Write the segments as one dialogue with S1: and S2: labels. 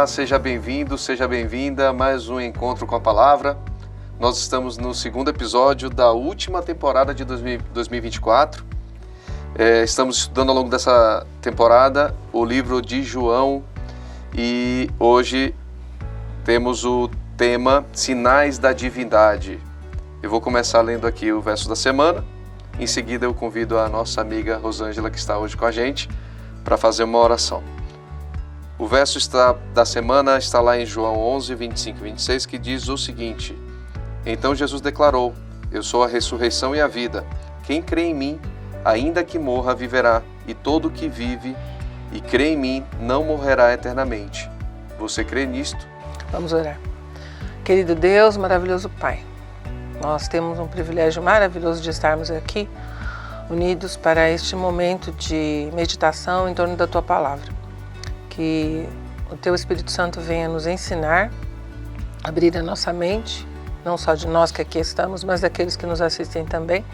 S1: seja bem-vindo, seja bem-vinda a mais um Encontro com a Palavra. Nós estamos no segundo episódio da última temporada de 2024. Estamos estudando ao longo dessa temporada o livro de João e hoje temos o tema Sinais da Divindade. Eu vou começar lendo aqui o verso da semana. Em seguida eu convido a nossa amiga Rosângela, que está hoje com a gente, para fazer uma oração. O verso da semana está lá em João 11, 25 e 26, que diz o seguinte: Então Jesus declarou: Eu sou a ressurreição e a vida. Quem crê em mim, ainda que morra, viverá, e todo que vive e crê em mim não morrerá eternamente. Você crê nisto?
S2: Vamos orar. Querido Deus, maravilhoso Pai, nós temos um privilégio maravilhoso de estarmos aqui unidos para este momento de meditação em torno da Tua Palavra. Que o Teu Espírito Santo venha nos ensinar, abrir a nossa mente, não só de nós que aqui estamos, mas daqueles que nos assistem também,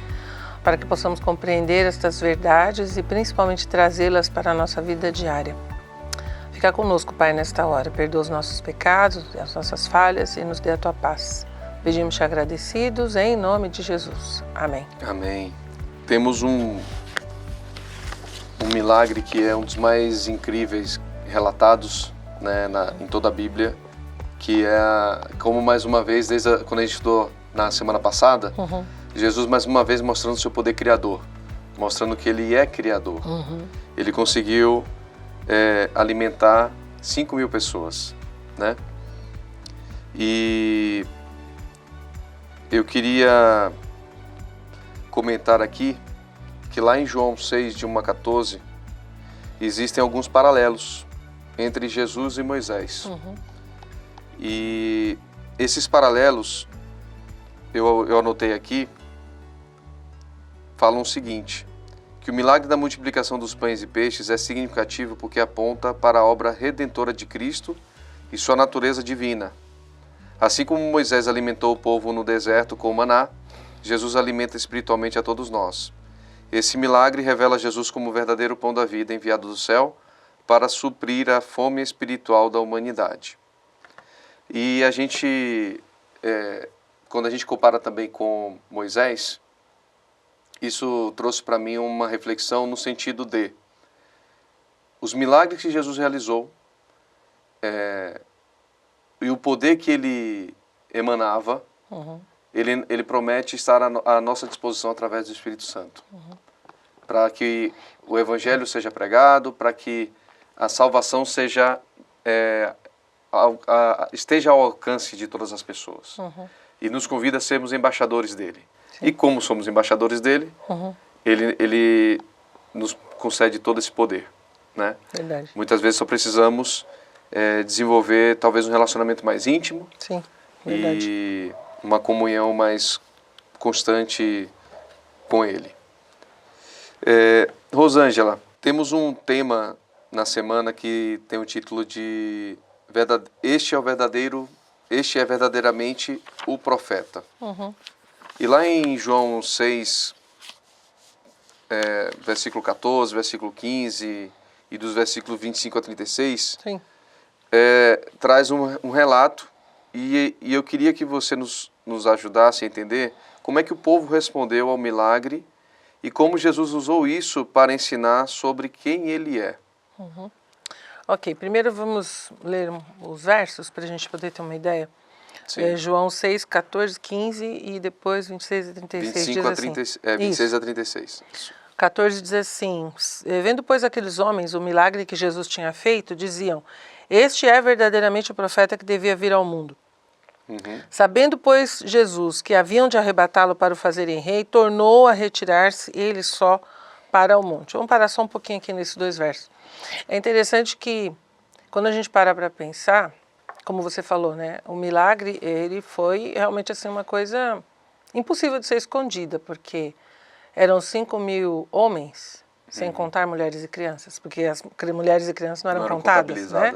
S2: para que possamos compreender estas verdades e principalmente trazê-las para a nossa vida diária. Fica conosco, Pai, nesta hora. Perdoa os nossos pecados, as nossas falhas e nos dê a Tua paz. Pedimos-te agradecidos em nome de Jesus. Amém.
S1: Amém. Temos um milagre que é um dos mais incríveis relatados, né, em toda a Bíblia, que é, como mais uma vez, quando a gente estudou na semana passada, Jesus mais uma vez mostrando seu poder criador, mostrando que Ele é criador. Ele conseguiu alimentar 5.000 pessoas, né? E eu queria comentar aqui que lá em João 6, de 1 a 14, existem alguns paralelos entre Jesus e Moisés. E esses paralelos, eu anotei aqui, falam o seguinte: que o milagre da multiplicação dos pães e peixes é significativo porque aponta para a obra redentora de Cristo e sua natureza divina. Assim como Moisés alimentou o povo no deserto com o maná, Jesus alimenta espiritualmente a todos nós. Esse milagre revela Jesus como o verdadeiro pão da vida enviado do céu para suprir a fome espiritual da humanidade. E a gente, quando a gente compara também com Moisés, isso trouxe para mim uma reflexão no sentido de os milagres que Jesus realizou e o poder que ele emanava, ele promete estar à nossa disposição através do Espírito Santo. Para que o Evangelho seja pregado, para que a salvação esteja ao alcance de todas as pessoas. E nos convida a sermos embaixadores dele. Sim. E como somos embaixadores dele, ele nos concede todo esse poder, né?
S2: Verdade.
S1: Muitas vezes só precisamos desenvolver talvez um relacionamento mais íntimo.
S2: Sim, verdade.
S1: E uma comunhão mais constante com ele. Rosângela, temos um tema na semana que tem o título de Este é verdadeiramente o profeta. E lá em João 6, versículo 14, versículo 15 e dos versículos 25 a 36,
S2: Sim.
S1: Traz um relato e eu queria que você nos ajudasse a entender como é que o povo respondeu ao milagre e como Jesus usou isso para ensinar sobre quem ele é.
S2: Ok, primeiro vamos ler os versos para a gente poder ter uma ideia. João 6, 14, 15 e depois 26 a 36
S1: 25
S2: diz
S1: a 26
S2: assim.
S1: a 36.
S2: 14 diz assim: Vendo, pois, aqueles homens o milagre que Jesus tinha feito, diziam: Este é verdadeiramente o profeta que devia vir ao mundo. Sabendo, pois, Jesus que haviam de arrebatá-lo para o fazerem rei, tornou a retirar-se ele só para o monte. Vamos parar só um pouquinho aqui nesses dois versos. É interessante que, quando a gente para pensar, como você falou, né, o milagre, ele foi realmente assim uma coisa impossível de ser escondida, porque eram 5.000 homens, sem contar mulheres e crianças, porque as mulheres e crianças não eram contadas, né?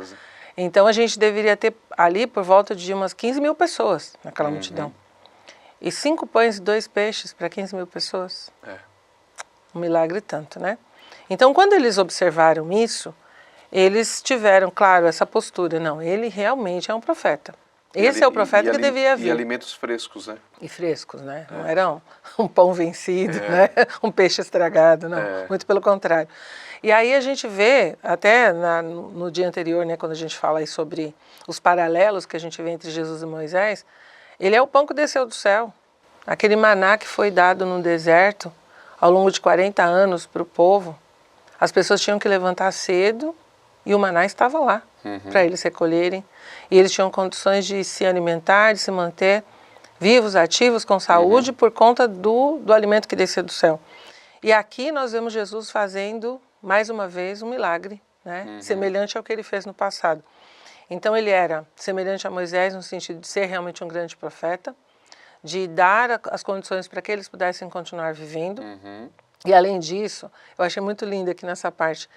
S2: Então a gente deveria ter ali por volta de umas 15.000 pessoas naquela multidão. E 5 pães e 2 peixes para 15.000 pessoas. Um milagre tanto, né? Então quando eles observaram isso, eles tiveram, claro, essa postura. Não, ele realmente é um profeta. Esse é o profeta que devia vir.
S1: E alimentos frescos, né?
S2: E frescos, né? Não era um pão vencido, né? Um peixe estragado, não. Muito pelo contrário. E aí a gente vê, até no dia anterior, né, quando a gente fala aí sobre os paralelos que a gente vê entre Jesus e Moisés, ele é o pão que desceu do céu. Aquele maná que foi dado no deserto ao longo de 40 anos para o povo, as pessoas tinham que levantar cedo e o maná estava lá para eles recolherem. E eles tinham condições de se alimentar, de se manter vivos, ativos, com saúde, por conta do alimento que descia do céu. E aqui nós vemos Jesus fazendo, mais uma vez, um milagre, né? Semelhante ao que ele fez no passado. Então ele era semelhante a Moisés no sentido de ser realmente um grande profeta, de dar as condições para que eles pudessem continuar vivendo. E além disso, eu achei muito lindo aqui nessa parte,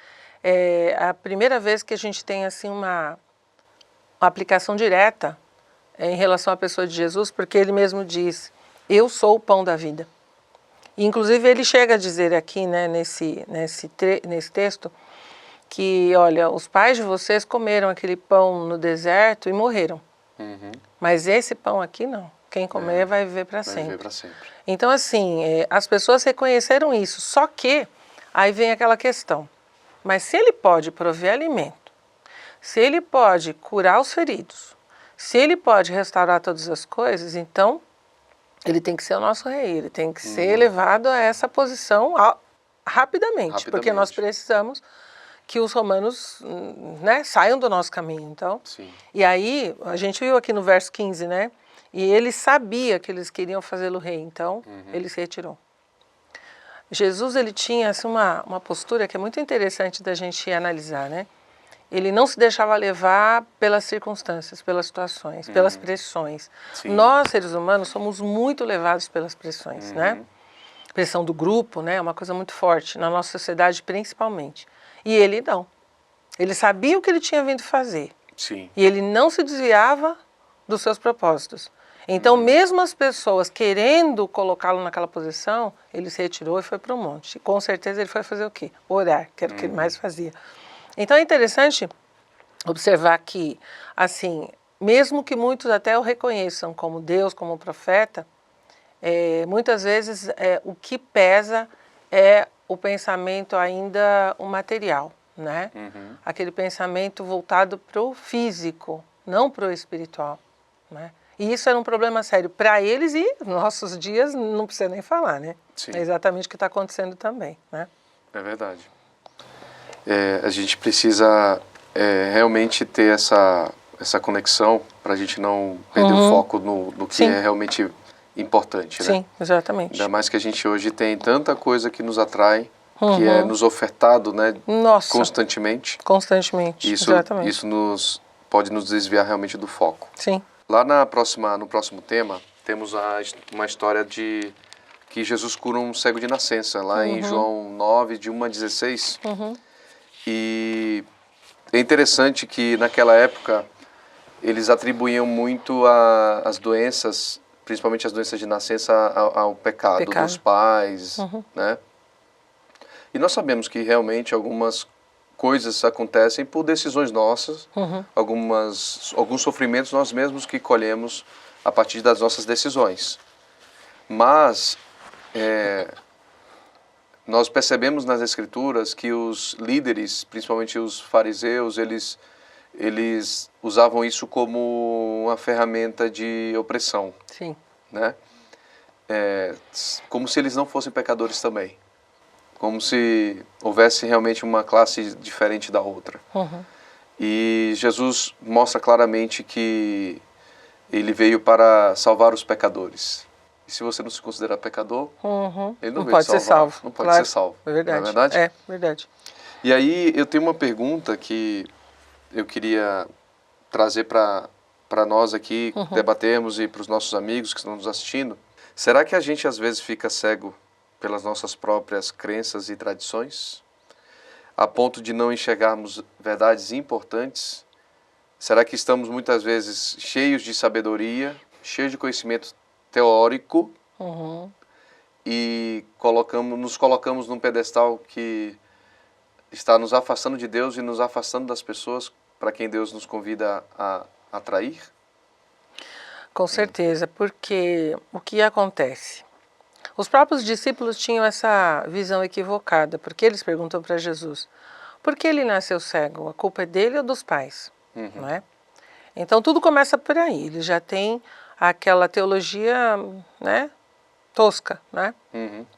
S2: a primeira vez que a gente tem assim uma aplicação direta em relação à pessoa de Jesus, porque ele mesmo diz, eu sou o pão da vida. E, inclusive ele chega a dizer aqui, né, nesse texto, que olha, os pais de vocês comeram aquele pão no deserto e morreram. Mas esse pão aqui não. Quem comer vai viver para sempre.
S1: Viver para sempre.
S2: Então, assim, as pessoas reconheceram isso. Só que aí vem aquela questão. Mas se ele pode prover alimento, se ele pode curar os feridos, se ele pode restaurar todas as coisas, então ele tem que ser o nosso rei, ele tem que ser levado a essa posição rapidamente, porque nós precisamos que os romanos, né, saiam do nosso caminho. Então, e aí a gente viu aqui no verso 15, né? E ele sabia que eles queriam fazê-lo rei, então ele se retirou. Jesus, ele tinha assim, uma postura que é muito interessante da gente analisar, né? Ele não se deixava levar pelas circunstâncias, pelas situações, pelas pressões. Nós, seres humanos, somos muito levados pelas pressões, né? Pressão do grupo, né? É uma coisa muito forte, na nossa sociedade principalmente. E ele não. Ele sabia o que ele tinha vindo fazer. E ele não se desviava dos seus propósitos. Então, mesmo as pessoas querendo colocá-lo naquela posição, ele se retirou e foi para o monte. E, com certeza ele foi fazer o quê? Orar, que era o que ele mais fazia. Então, é interessante observar que, assim, mesmo que muitos até o reconheçam como Deus, como profeta, muitas vezes o que pesa é o pensamento ainda o material, né? Aquele pensamento voltado para o físico, não para o espiritual, né? E isso era um problema sério para eles e nos nossos dias não precisa nem falar, né? É exatamente o que está acontecendo também, né?
S1: É verdade. A gente precisa realmente ter essa conexão para a gente não perder o foco no que é realmente importante, né?
S2: Sim, exatamente.
S1: Ainda mais que a gente hoje tem tanta coisa que nos atrai, que é nos ofertado, né? Constantemente.
S2: Constantemente, exatamente.
S1: Isso pode nos desviar realmente do foco. Lá no próximo tema, temos uma história de que Jesus cura um cego de nascença, lá em João 9, de 1 a 16. E é interessante que naquela época eles atribuíam muito as doenças, principalmente as doenças de nascença, ao pecado dos pais, né? E nós sabemos que realmente algumas coisas acontecem por decisões nossas, alguns sofrimentos nós mesmos que colhemos a partir das nossas decisões. Mas nós percebemos nas Escrituras que os líderes, principalmente os fariseus, eles usavam isso como uma ferramenta de opressão, né? Como se eles não fossem pecadores também. Como se houvesse realmente uma classe diferente da outra. E Jesus mostra claramente que ele veio para salvar os pecadores. E se você não se considera pecador, ele não veio
S2: pode ser salvo.
S1: Não pode ser salvo.
S2: É verdade.
S1: Não é verdade?
S2: É verdade.
S1: E aí eu tenho uma pergunta que eu queria trazer para nós aqui, debatermos, e para os nossos amigos que estão nos assistindo. Será que a gente às vezes fica cego pelas nossas próprias crenças e tradições, a ponto de não enxergarmos verdades importantes? Será que estamos muitas vezes cheios de sabedoria, cheios de conhecimento teórico e nos colocamos num pedestal que está nos afastando de Deus e nos afastando das pessoas para quem Deus nos convida a atrair?
S2: Com certeza, porque o que acontece? Os próprios discípulos tinham essa visão equivocada, porque eles perguntam para Jesus, por que ele nasceu cego? A culpa é dele ou dos pais? Não é? Então tudo começa por aí, ele já tem aquela teologia, né, tosca, né?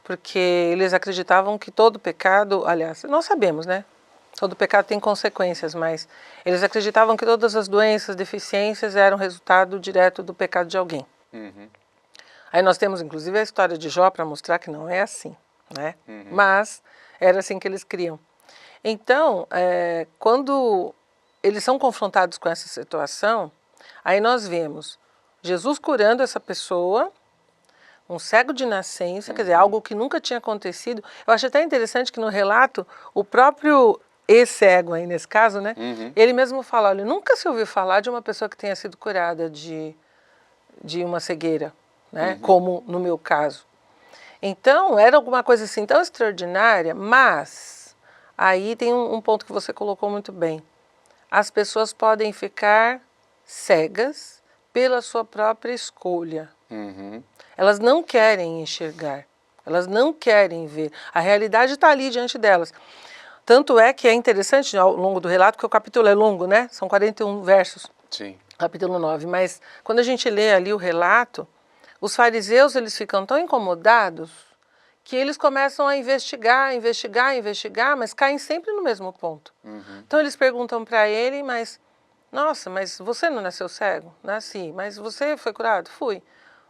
S2: Porque eles acreditavam que todo pecado, aliás, nós sabemos, né? Todo pecado tem consequências, mas eles acreditavam que todas as doenças, deficiências eram resultado direto do pecado de alguém. Aí nós temos inclusive a história de Jó para mostrar que não é assim, né? Mas era assim que eles criam. Então, quando eles são confrontados com essa situação, aí nós vemos Jesus curando essa pessoa, um cego de nascença, quer dizer, algo que nunca tinha acontecido. Eu acho até interessante que no relato, o próprio cego aí nesse caso, né? Ele mesmo fala, olha, nunca se ouviu falar de uma pessoa que tenha sido curada de uma cegueira, né? Como no meu caso. Então, era alguma coisa assim tão extraordinária, mas aí tem um ponto que você colocou muito bem. As pessoas podem ficar cegas pela sua própria escolha. Elas não querem enxergar, elas não querem ver. A realidade está ali diante delas. Tanto é que é interessante ao longo do relato, que o capítulo é longo, né? São 41 versos.
S1: Sim.
S2: Capítulo 9. Mas quando a gente lê ali o relato, os fariseus eles ficam tão incomodados que eles começam a investigar, mas caem sempre no mesmo ponto. Então eles perguntam para ele, mas, nossa, mas você não nasceu cego? Nasci. Mas você foi curado? Fui.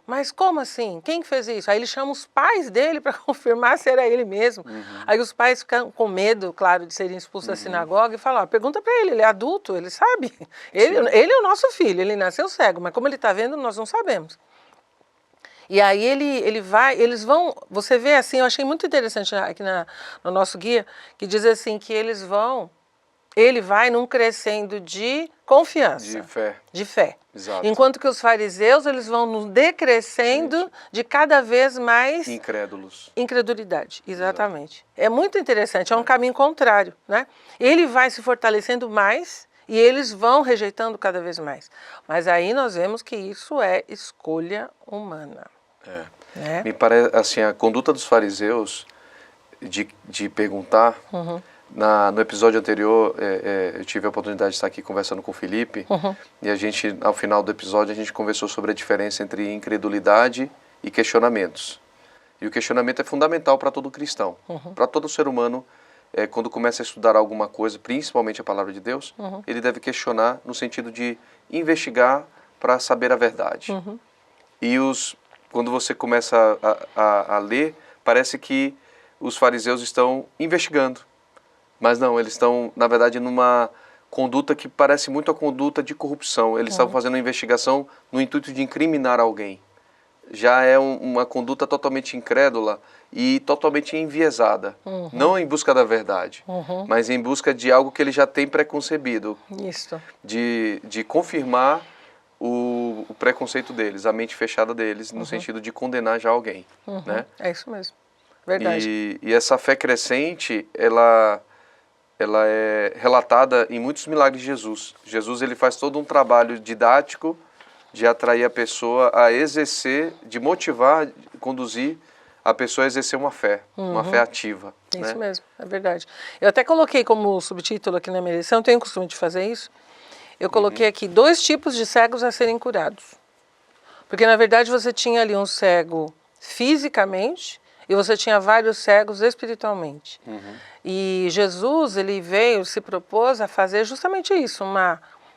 S2: Mas como assim? Quem fez isso? Aí ele chama os pais dele para confirmar se era ele mesmo. Aí os pais ficam com medo, claro, de serem expulsos da sinagoga e falam, pergunta para ele é adulto, ele sabe. Ele é o nosso filho, ele nasceu cego, mas como ele está vendo, nós não sabemos. E aí eles vão, você vê assim, eu achei muito interessante aqui no nosso guia, que diz assim que ele vai num crescendo de confiança. De fé.
S1: Exato.
S2: Enquanto que os fariseus, eles vão no decrescendo de cada vez mais...
S1: Incrédulos.
S2: Incredulidade, exatamente. É muito interessante, é um caminho contrário, né? Ele vai se fortalecendo mais e eles vão rejeitando cada vez mais. Mas aí nós vemos que isso é escolha humana. Né?
S1: Me parece, assim, a conduta dos fariseus de perguntar... No episódio anterior, eu tive a oportunidade de estar aqui conversando com o Felipe e a gente, ao final do episódio, a gente conversou sobre a diferença entre incredulidade e questionamentos. E o questionamento é fundamental para todo cristão, para todo ser humano, quando começa a estudar alguma coisa, principalmente a palavra de Deus, ele deve questionar no sentido de investigar para saber a verdade. E quando você começa a ler, parece que os fariseus estão investigando. Mas não, eles estão, na verdade, numa conduta que parece muito a conduta de corrupção. Eles estão fazendo uma investigação no intuito de incriminar alguém. Já é uma conduta totalmente incrédula e totalmente enviesada. Não em busca da verdade, mas em busca de algo que ele já tem preconcebido.
S2: Isso.
S1: De confirmar o preconceito deles, a mente fechada deles, no sentido de condenar já alguém. Né?
S2: É isso mesmo. Verdade.
S1: E essa fé crescente, ela é relatada em muitos milagres de Jesus. Jesus ele faz todo um trabalho didático de atrair a pessoa a exercer, de motivar, conduzir a pessoa a exercer uma fé ativa.
S2: Isso
S1: né?
S2: mesmo, é verdade. Eu até coloquei como subtítulo aqui na minha lição, tenho o costume de fazer isso, eu coloquei aqui 2 tipos de cegos a serem curados. Porque na verdade você tinha ali um cego fisicamente e você tinha vários cegos espiritualmente. E Jesus, ele se propôs a fazer justamente isso,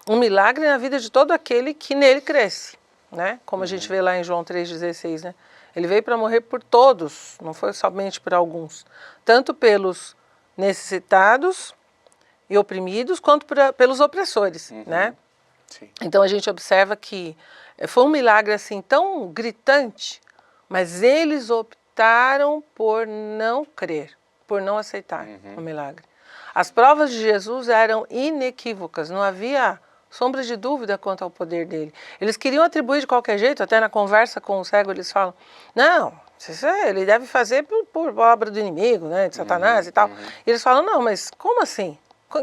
S2: um milagre na vida de todo aquele que nele cresce, né? Como a gente vê lá em João 3,16, né? Ele veio para morrer por todos, não foi somente por alguns. Tanto pelos necessitados e oprimidos, quanto pelos opressores, né?
S1: Sim.
S2: Então a gente observa que foi um milagre assim tão gritante, mas eles optaram por não crer, por não aceitar o milagre. As provas de Jesus eram inequívocas, não havia sombra de dúvida quanto ao poder dele. Eles queriam atribuir de qualquer jeito, até na conversa com o cego eles falam, não, Ele deve fazer por obra do inimigo, né, de Satanás e tal. E eles falam, não, mas como assim?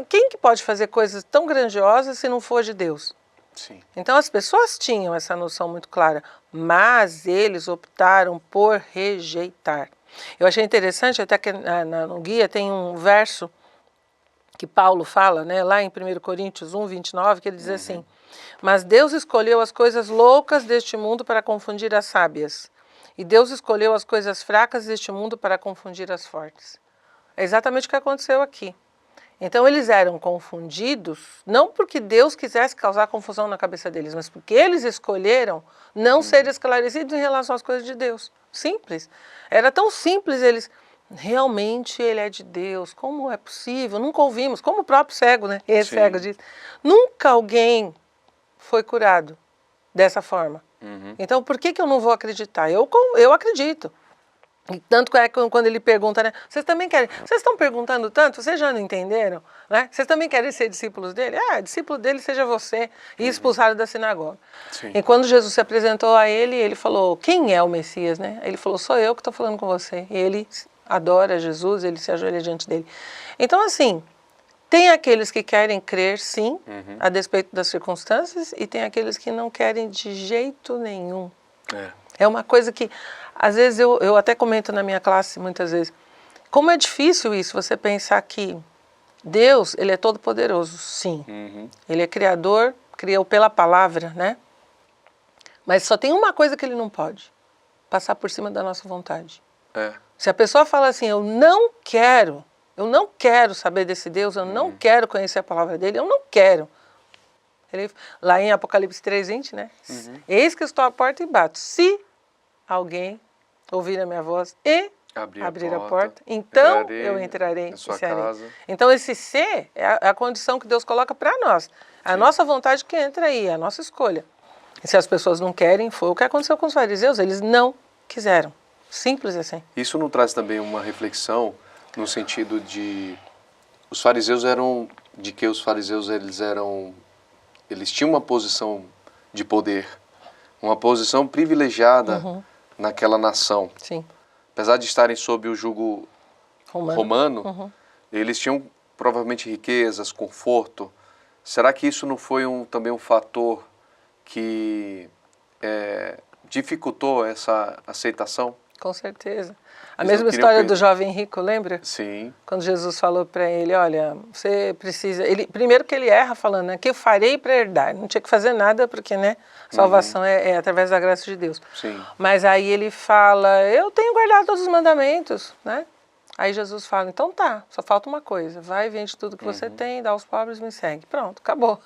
S2: Quem que pode fazer coisas tão grandiosas se não for de Deus?
S1: Sim.
S2: Então as pessoas tinham essa noção muito clara, mas eles optaram por rejeitar. Eu achei interessante, até que no guia tem um verso que Paulo fala, né, lá em 1 Coríntios 1, 29, que ele diz assim, mas Deus escolheu as coisas loucas deste mundo para confundir as sábias, e Deus escolheu as coisas fracas deste mundo para confundir as fortes. É exatamente o que aconteceu aqui. Então eles eram confundidos, não porque Deus quisesse causar confusão na cabeça deles, mas porque eles escolheram não ser esclarecidos em relação às coisas de Deus. Simples. Era tão simples, eles... Realmente ele é de Deus, como é possível? Nunca ouvimos, como o próprio cego, né? Esse cego diz. Nunca alguém foi curado dessa forma. Então por que eu não vou acreditar? Eu acredito. E tanto é que quando ele pergunta, né? Vocês também querem? Vocês estão perguntando tanto? Vocês já não entenderam? Né? Vocês também querem ser discípulos dele? Discípulo dele seja você. E expulsado da sinagoga. Sim. E quando Jesus se apresentou a ele, ele falou, quem é o Messias, né? Ele falou, sou eu que estou falando com você. E ele adora Jesus, ele se ajoelha diante dele. Então, assim, tem aqueles que querem crer, sim, a despeito das circunstâncias, e tem aqueles que não querem de jeito nenhum. É uma coisa que, às vezes, eu até comento na minha classe, muitas vezes, como é difícil isso, você pensar que Deus, ele é todo poderoso, sim. Ele é criador, criou pela palavra, né? Mas só tem uma coisa que ele não pode, passar por cima da nossa vontade. Se a pessoa fala assim, eu não quero saber desse Deus, eu não quero conhecer a palavra dele, eu não quero. Ele, lá em Apocalipse 3:20, né? Eis que estou à porta e bato. Se alguém ouvir a minha voz e abrir a porta, então eu entrarei em sua casa. Então esse ser é a condição que Deus coloca para nós. A nossa vontade que entra aí, a nossa escolha. E se as pessoas não querem, foi o que aconteceu com os fariseus, eles não quiseram. Simples assim.
S1: Isso não traz também uma reflexão no sentido de os fariseus eles tinham uma posição de poder, uma posição privilegiada naquela nação.
S2: Sim.
S1: Apesar de estarem sob o jugo romano, eles tinham provavelmente riquezas, conforto. Será que isso não foi também um fator que dificultou essa aceitação?
S2: Com certeza. A mesma história do jovem rico, lembra?
S1: Sim.
S2: Quando Jesus falou para ele, olha, você precisa... Primeiro que ele erra falando, né, que eu farei para herdar. Não tinha que fazer nada, porque, né, salvação é através da graça de Deus.
S1: Sim.
S2: Mas aí ele fala, eu tenho guardado todos os mandamentos, né? Aí Jesus fala, então tá, só falta uma coisa. Vai, vende tudo que você tem, dá aos pobres, me segue. Pronto, acabou.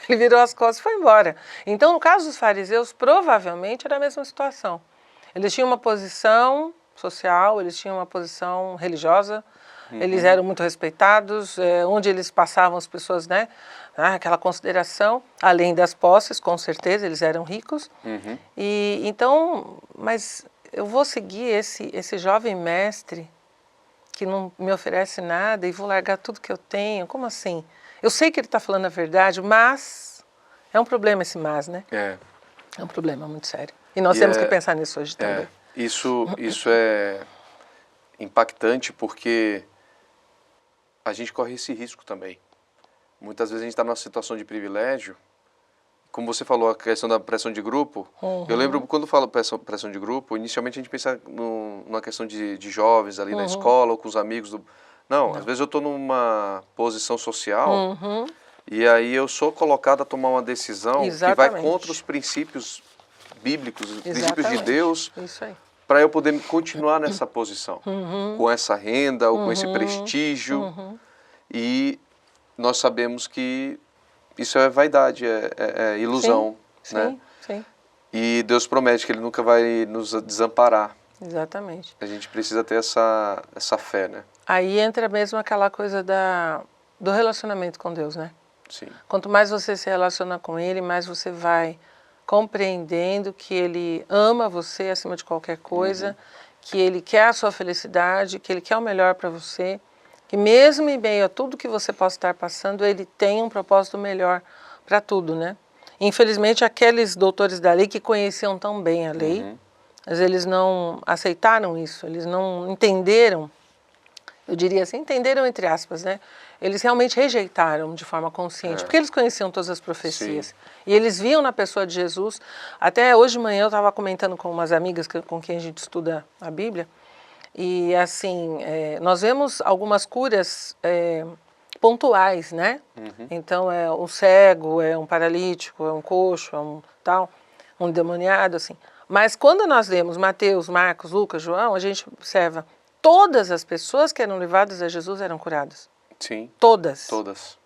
S2: Ele virou as costas e foi embora. Então, no caso dos fariseus, provavelmente era a mesma situação. Eles tinham uma posição social, eles tinham uma posição religiosa, eles eram muito respeitados, onde eles passavam as pessoas, né, aquela consideração, além das posses, com certeza, eles eram ricos. E então, mas eu vou seguir esse jovem mestre que não me oferece nada e vou largar tudo que eu tenho, como assim? Eu sei que ele está falando a verdade, mas é um problema esse mas, né? É um problema muito sério. E nós temos que pensar nisso hoje também.
S1: Isso é impactante porque a gente corre esse risco também. Muitas vezes a gente está numa situação de privilégio. Como você falou, a questão da pressão de grupo. Eu lembro quando falo pressão de grupo, inicialmente a gente pensa numa questão de jovens ali na escola ou com os amigos. Não, às vezes eu estou numa posição social e aí eu sou colocado a tomar uma decisão que vai contra os princípios bíblicos, os princípios de Deus, para eu poder continuar nessa posição, com essa renda ou com esse prestígio. E nós sabemos que isso é vaidade, é ilusão, né?
S2: Sim.
S1: E Deus promete que Ele nunca vai nos desamparar.
S2: Exatamente.
S1: A gente precisa ter essa fé, né?
S2: Aí entra mesmo aquela coisa do relacionamento com Deus, né?
S1: Sim.
S2: Quanto mais você se relaciona com Ele, mais você vai compreendendo que Ele ama você acima de qualquer coisa, que Ele quer a sua felicidade, que Ele quer o melhor para você, que mesmo em meio a tudo que você possa estar passando, Ele tem um propósito melhor para tudo, né? Infelizmente, aqueles doutores da lei que conheciam tão bem a lei, mas eles não aceitaram isso, eles não entenderam, eu diria assim, entenderam entre aspas, né? Eles realmente rejeitaram de forma consciente, porque eles conheciam todas as profecias. Sim. E eles viam na pessoa de Jesus. Até hoje de manhã eu estava comentando com umas amigas com quem a gente estuda a Bíblia, e assim, nós vemos algumas curas pontuais, né? Uhum. Então é um cego, é um paralítico, é um coxo, é um tal, um endemoniado, assim. Mas quando nós lemos Mateus, Marcos, Lucas, João, a gente observa todas as pessoas que eram levadas a Jesus eram curadas. Sim. Todas.
S1: Todas.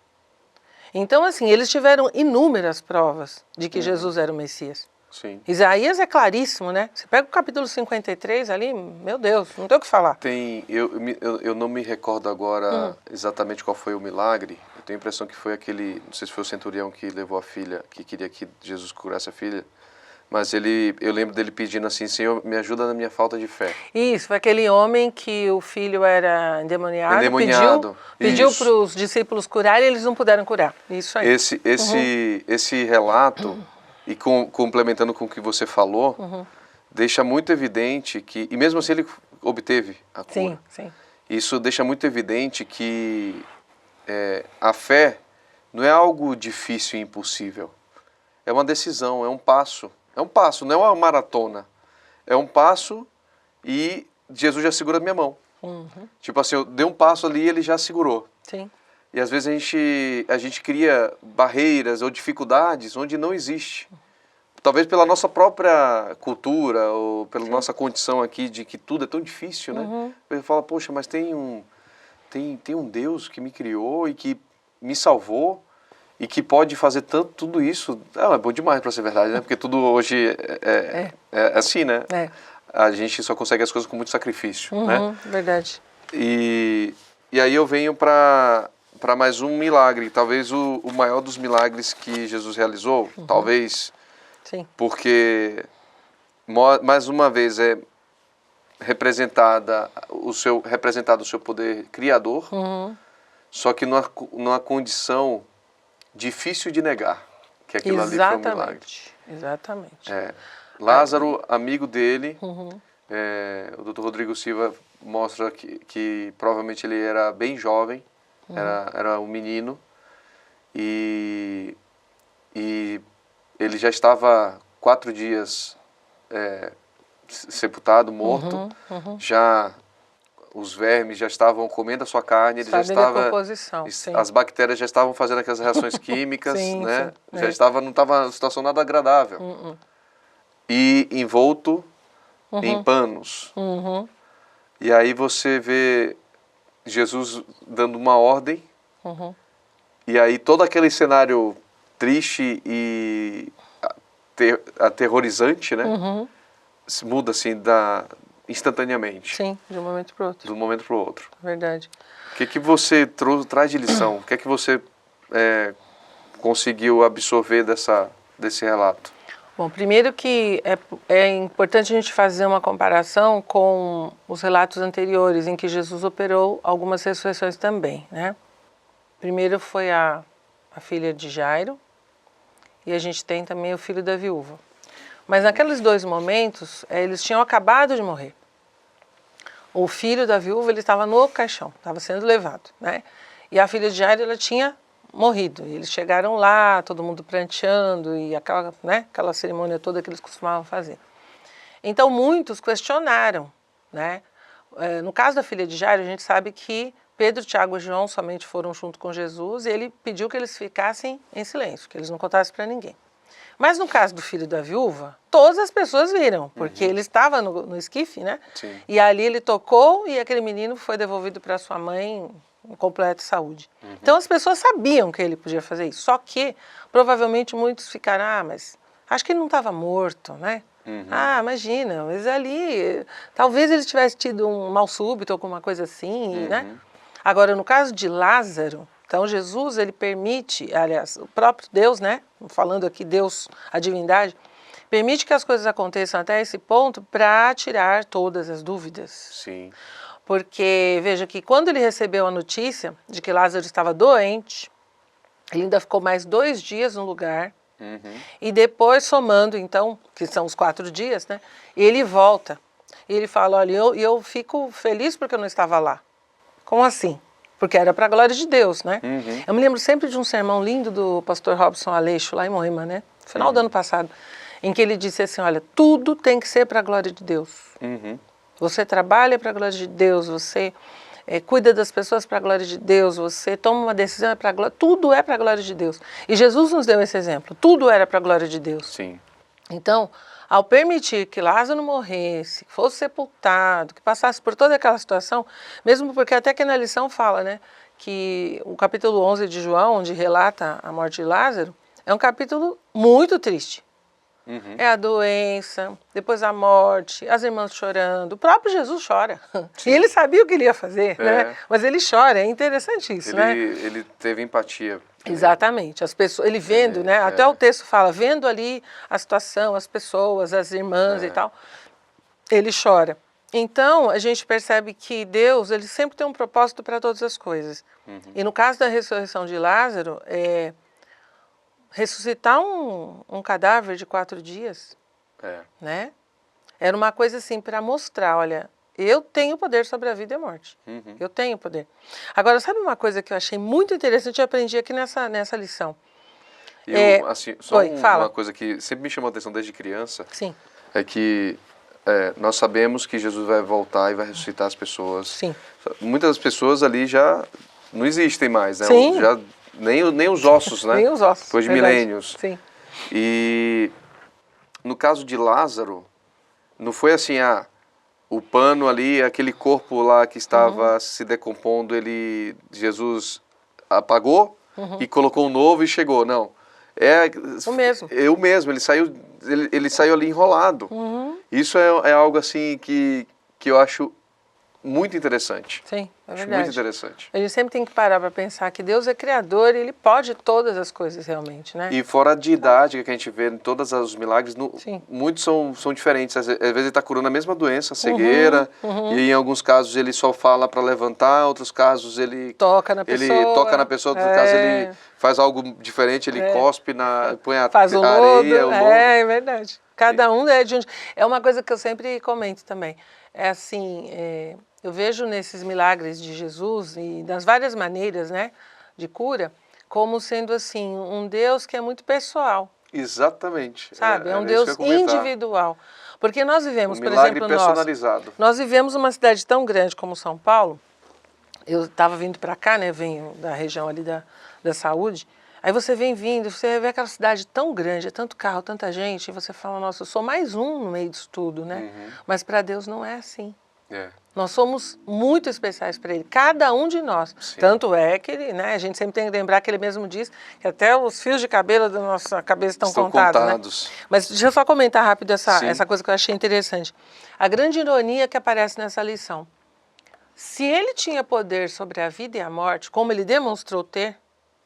S2: Então, assim, eles tiveram inúmeras provas de que Jesus era o Messias. Sim. Isaías é claríssimo, né? Você pega o capítulo 53 ali, meu Deus, não tem o que falar.
S1: Eu não me recordo agora exatamente qual foi o milagre. Eu tenho a impressão que foi aquele, não sei se foi o centurião que levou a filha, que queria que Jesus curasse a filha. Mas eu lembro dele pedindo assim, Senhor, me ajuda na minha falta de fé.
S2: Isso, foi aquele homem que o filho era endemoniado. Pediu para os discípulos curarem e eles não puderam curar. Isso aí.
S1: Esse relato, e complementando com o que você falou, deixa muito evidente que, e mesmo assim ele obteve a cura.
S2: Sim, sim.
S1: Isso deixa muito evidente que a fé não é algo difícil e impossível. É uma decisão, é um passo. É um passo, não é uma maratona. É um passo e Jesus já segura a minha mão. Tipo assim, eu dei um passo ali e ele já segurou. Sim. E às vezes a gente cria barreiras ou dificuldades onde não existe. Talvez pela nossa própria cultura ou pela nossa condição aqui de que tudo é tão difícil, né? Eu falo, poxa, mas tem um Deus que me criou e que me salvou. E que pode fazer tudo isso, é bom demais para ser verdade, né? Porque tudo hoje é assim, né? A gente só consegue as coisas com muito sacrifício, né?
S2: Verdade.
S1: E aí eu venho para mais um milagre, talvez o maior dos milagres que Jesus realizou, talvez, sim. Porque mais uma vez é representado o seu poder criador, só que numa condição difícil de negar, que aquilo ali foi um milagre.
S2: Exatamente.
S1: Lázaro, amigo dele, o Dr. Rodrigo Silva mostra que provavelmente ele era bem jovem, era um menino, e ele já estava 4 dias sepultado, morto, já... Os vermes já estavam comendo a sua carne, ele já estava, as bactérias já estavam fazendo aquelas reações químicas, sim, né? Sim, já estava, não estava uma situação nada agradável. E envolto em panos. E aí você vê Jesus dando uma ordem, e aí todo aquele cenário triste e aterrorizante, né? Muda assim instantaneamente.
S2: Sim, de um momento para o outro.
S1: De um momento para o outro.
S2: Verdade.
S1: O que você traz de lição? O que é que você conseguiu absorver desse relato?
S2: Bom, primeiro que é importante a gente fazer uma comparação com os relatos anteriores, em que Jesus operou algumas ressurreições também, né? Primeiro foi a filha de Jairo, e a gente tem também o filho da viúva. Mas naqueles 2 momentos, eles tinham acabado de morrer. O filho da viúva, ele estava no caixão, estava sendo levado, né? E a filha de Jairo, ela tinha morrido. E eles chegaram lá, todo mundo pranteando, e aquela cerimônia toda que eles costumavam fazer. Então, muitos questionaram, né? No caso da filha de Jairo, a gente sabe que Pedro, Tiago e João somente foram junto com Jesus, e ele pediu que eles ficassem em silêncio, que eles não contassem para ninguém. Mas no caso do filho da viúva, todas as pessoas viram, porque ele estava no esquife, né? Sim. E ali ele tocou e aquele menino foi devolvido para sua mãe em completa saúde. Então as pessoas sabiam que ele podia fazer isso, só que provavelmente muitos ficaram, mas acho que ele não estava morto, né? Imagina, mas ali, talvez ele tivesse tido um mal súbito, alguma coisa assim, né? Agora, no caso de Lázaro, então Jesus, ele permite, aliás, o próprio Deus, né? Falando aqui Deus, a divindade, permite que as coisas aconteçam até esse ponto para tirar todas as dúvidas. Sim. Porque, veja que quando ele recebeu a notícia de que Lázaro estava doente, ele ainda ficou mais 2 dias no lugar E depois, somando, então, que são os 4 dias, né? Ele volta. E ele fala, olha, eu fico feliz porque eu não estava lá. Como assim? Porque era para a glória de Deus, né? Eu me lembro sempre de um sermão lindo do pastor Robson Aleixo, lá em Moema, né? No final do ano passado, em que ele disse assim, olha, tudo tem que ser para a glória de Deus. Você trabalha para a glória de Deus, você cuida das pessoas para a glória de Deus, você toma uma decisão para a glória, tudo é para a glória de Deus. E Jesus nos deu esse exemplo, tudo era para a glória de Deus.
S1: Sim.
S2: Então, ao permitir que Lázaro morresse, fosse sepultado, que passasse por toda aquela situação, mesmo porque até que na lição fala, né, que o capítulo 11 de João, onde relata a morte de Lázaro, é um capítulo muito triste. É a doença, depois a morte, as irmãs chorando, o próprio Jesus chora. Sim. E ele sabia o que ele ia fazer, né? Mas ele chora, é interessante isso, né?
S1: Ele teve empatia.
S2: Exatamente, as pessoas, ele vendo, né? Até o texto fala, vendo ali a situação, as pessoas, as irmãs e tal, ele chora. Então, a gente percebe que Deus, ele sempre tem um propósito para todas as coisas. E no caso da ressurreição de Lázaro, ressuscitar um cadáver de 4 dias, né? Era uma coisa assim para mostrar, olha, eu tenho poder sobre a vida e a morte. Eu tenho poder. Agora, sabe uma coisa que eu achei muito interessante, eu aprendi aqui nessa lição?
S1: Assim, só uma coisa que sempre me chamou a atenção desde criança,
S2: Sim.
S1: é que nós sabemos que Jesus vai voltar e vai ressuscitar as pessoas.
S2: Sim.
S1: Muitas pessoas ali já não existem mais, né?
S2: Sim.
S1: Nem os ossos, né?
S2: Nem os ossos.
S1: Depois de milênios.
S2: Sim.
S1: E no caso de Lázaro, não foi assim, o pano ali, aquele corpo lá que estava se decompondo, Jesus apagou e colocou um novo e chegou, não.
S2: O mesmo.
S1: É o mesmo, ele saiu ali enrolado. Isso é algo assim que eu acho muito interessante.
S2: Sim, é verdade.
S1: Acho muito interessante.
S2: A gente sempre tem que parar para pensar que Deus é criador e Ele pode todas as coisas realmente, né?
S1: E fora a didática que a gente vê em todos os milagres, muitos são diferentes. Às vezes ele está curando a mesma doença, a cegueira, e em alguns casos ele só fala para levantar, outros casos ele
S2: toca na pessoa,
S1: outros casos ele faz algo diferente, ele cospe, põe
S2: faz o
S1: areia,
S2: lodo. É verdade. Cada um é de onde... É uma coisa que eu sempre comento também. É assim, eu vejo nesses milagres de Jesus e das várias maneiras, né, de cura, como sendo assim, um Deus que é muito pessoal.
S1: Exatamente.
S2: Sabe? É um Deus individual. Porque nós vivemos, por exemplo,
S1: personalizado.
S2: Nós vivemos uma cidade tão grande como São Paulo. Eu estava vindo para cá, né, venho da região ali da saúde. Aí você vem vindo, você vê aquela cidade tão grande, é tanto carro, tanta gente, e você fala, nossa, eu sou mais um no meio disso tudo, né? Mas para Deus não é assim. Nós somos muito especiais para Ele, cada um de nós. Sim. Tanto é que ele, né, a gente sempre tem que lembrar que Ele mesmo diz que até os fios de cabelo da nossa cabeça estão contados. Né? Mas deixa eu só comentar rápido essa coisa que eu achei interessante. A grande ironia que aparece nessa lição. Se Ele tinha poder sobre a vida e a morte, como Ele demonstrou ter,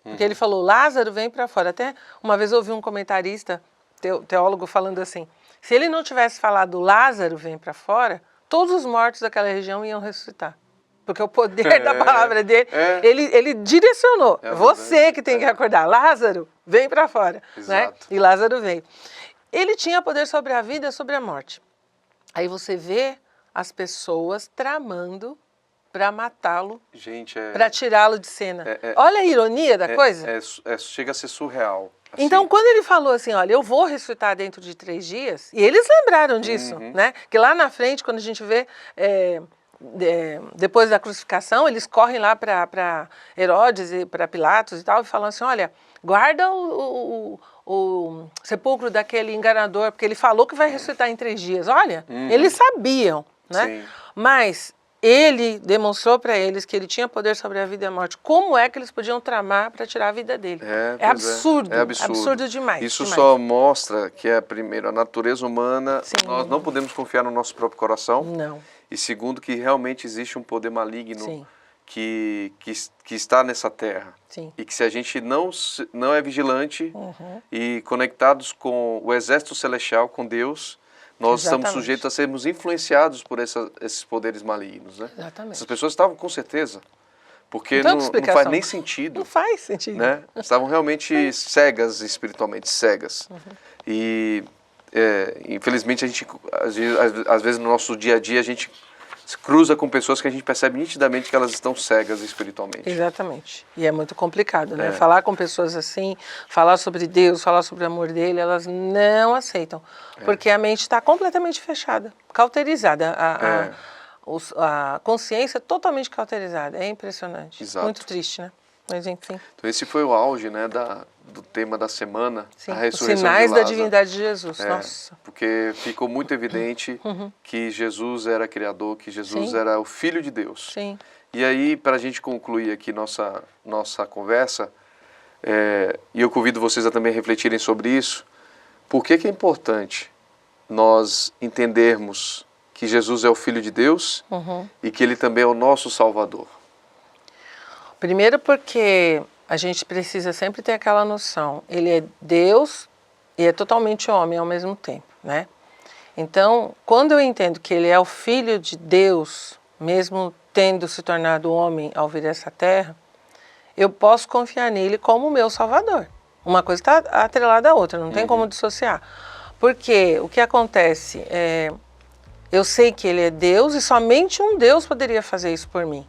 S2: porque Ele falou, Lázaro vem para fora. Até uma vez eu ouvi um comentarista, teólogo, falando assim, se Ele não tivesse falado Lázaro vem para fora, todos os mortos daquela região iam ressuscitar. Porque o poder da palavra dele, ele direcionou. Você que tem que acordar. Lázaro, vem para fora. Né? E Lázaro veio. Ele tinha poder sobre a vida e sobre a morte. Aí você vê as pessoas tramando para matá-lo, para tirá-lo de cena. Olha a ironia da coisa.
S1: Chega a ser surreal. Assim.
S2: Então, quando ele falou assim, olha, eu vou ressuscitar dentro de 3 dias, e eles lembraram disso, né? Que lá na frente, quando a gente vê, depois da crucificação, eles correm lá para Herodes e para Pilatos e tal, e falam assim, olha, guarda o sepulcro daquele enganador, porque ele falou que vai ressuscitar em 3 dias. Olha, eles sabiam, né? Sim. Mas ele demonstrou para eles que ele tinha poder sobre a vida e a morte. Como é que eles podiam tramar para tirar a vida dele? É absurdo.
S1: É absurdo
S2: demais.
S1: Isso só mostra que, primeiro, a natureza humana, nós não podemos confiar no nosso próprio coração.
S2: Não.
S1: E segundo, que realmente existe um poder maligno que está nessa terra. Sim. E que se a gente não é vigilante e conectados com o exército celestial, com Deus, nós estamos sujeitos a sermos influenciados por esses poderes malignos, né?
S2: Exatamente.
S1: Essas pessoas estavam com certeza, Porque
S2: Não tem
S1: não
S2: outra
S1: faz
S2: explicação.
S1: nem sentido.
S2: Não faz sentido.
S1: Né? Estavam realmente cegas, espiritualmente cegas. E, infelizmente, a gente, às vezes, no nosso dia a dia, a gente se cruza com pessoas que a gente percebe nitidamente que elas estão cegas espiritualmente.
S2: Exatamente. E é muito complicado, né? Falar com pessoas assim, falar sobre Deus, falar sobre o amor dele, elas não aceitam. Porque a mente está completamente fechada, cauterizada. A consciência totalmente cauterizada. É impressionante.
S1: Exato.
S2: Muito triste, né? Mas enfim.
S1: Então esse foi o auge, né, do tema da semana,
S2: Sim,
S1: a
S2: os
S1: ressurreição
S2: sinais
S1: de
S2: da
S1: Lázaro.
S2: divindade de Jesus. Nossa.
S1: Porque ficou muito evidente que Jesus era Criador, que Jesus
S2: Sim.
S1: era o Filho de Deus.
S2: Sim.
S1: E aí, para a gente concluir aqui nossa conversa, e eu convido vocês a também refletirem sobre isso, por que é importante nós entendermos que Jesus é o Filho de Deus e que Ele também é o nosso Salvador?
S2: Primeiro porque a gente precisa sempre ter aquela noção. Ele é Deus e é totalmente homem ao mesmo tempo, né? Então, quando eu entendo que ele é o Filho de Deus, mesmo tendo se tornado homem ao vir a essa terra, eu posso confiar nele como o meu Salvador. Uma coisa está atrelada à outra, não tem como dissociar. Porque o que acontece eu sei que ele é Deus e somente um Deus poderia fazer isso por mim,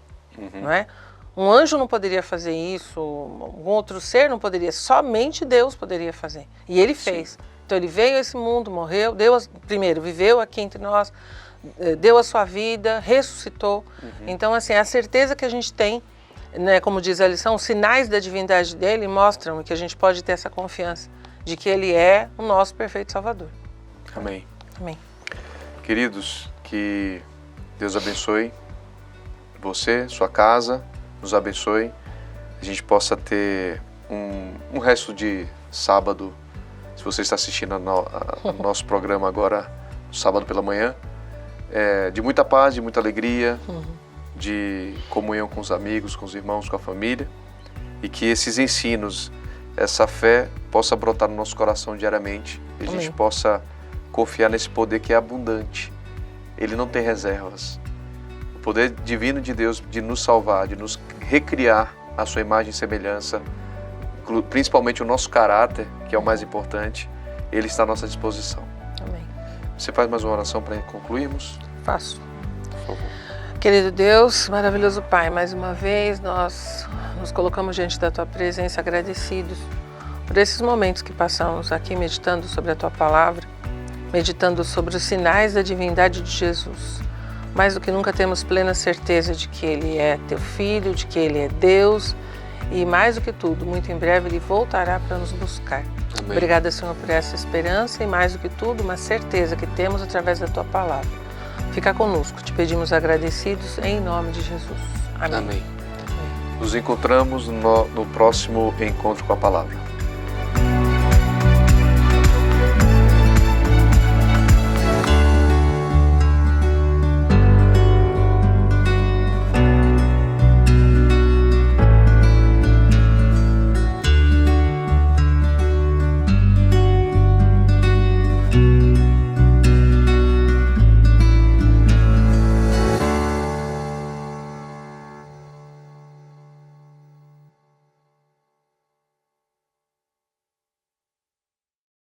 S2: não é? Um anjo não poderia fazer isso, um outro ser não poderia, somente Deus poderia fazer. E ele fez. Sim. Então ele veio a esse mundo, morreu, primeiro viveu aqui entre nós, deu a sua vida, ressuscitou. Então assim, a certeza que a gente tem, né, como diz a lição, os sinais da divindade dele mostram que a gente pode ter essa confiança de que ele é o nosso perfeito Salvador.
S1: Amém.
S2: Amém.
S1: Queridos, que Deus abençoe você, sua casa, nos abençoe, a gente possa ter um resto de sábado, se você está assistindo ao nosso programa agora, sábado pela manhã, de muita paz, de muita alegria, de comunhão com os amigos, com os irmãos, com a família, e que esses ensinos, essa fé possa brotar no nosso coração diariamente, e a gente possa confiar nesse poder que é abundante. Ele não tem reservas. O poder divino de Deus de nos salvar, de nos recriar a sua imagem e semelhança, principalmente o nosso caráter, que é o mais importante, ele está à nossa disposição.
S2: Amém.
S1: Você faz mais uma oração para concluirmos?
S2: Faço.
S1: Por favor.
S2: Querido Deus, maravilhoso Pai, mais uma vez nós nos colocamos diante da Tua presença agradecidos por esses momentos que passamos aqui meditando sobre a Tua palavra, meditando sobre os sinais da divindade de Jesus. Mais do que nunca temos plena certeza de que Ele é Teu Filho, de que Ele é Deus e mais do que tudo, muito em breve Ele voltará para nos buscar. Amém. Obrigada, Senhor, por essa esperança e mais do que tudo, uma certeza que temos através da Tua palavra. Fica conosco, te pedimos agradecidos em nome de Jesus. Amém.
S1: Amém. Nos encontramos no próximo Encontro com a Palavra.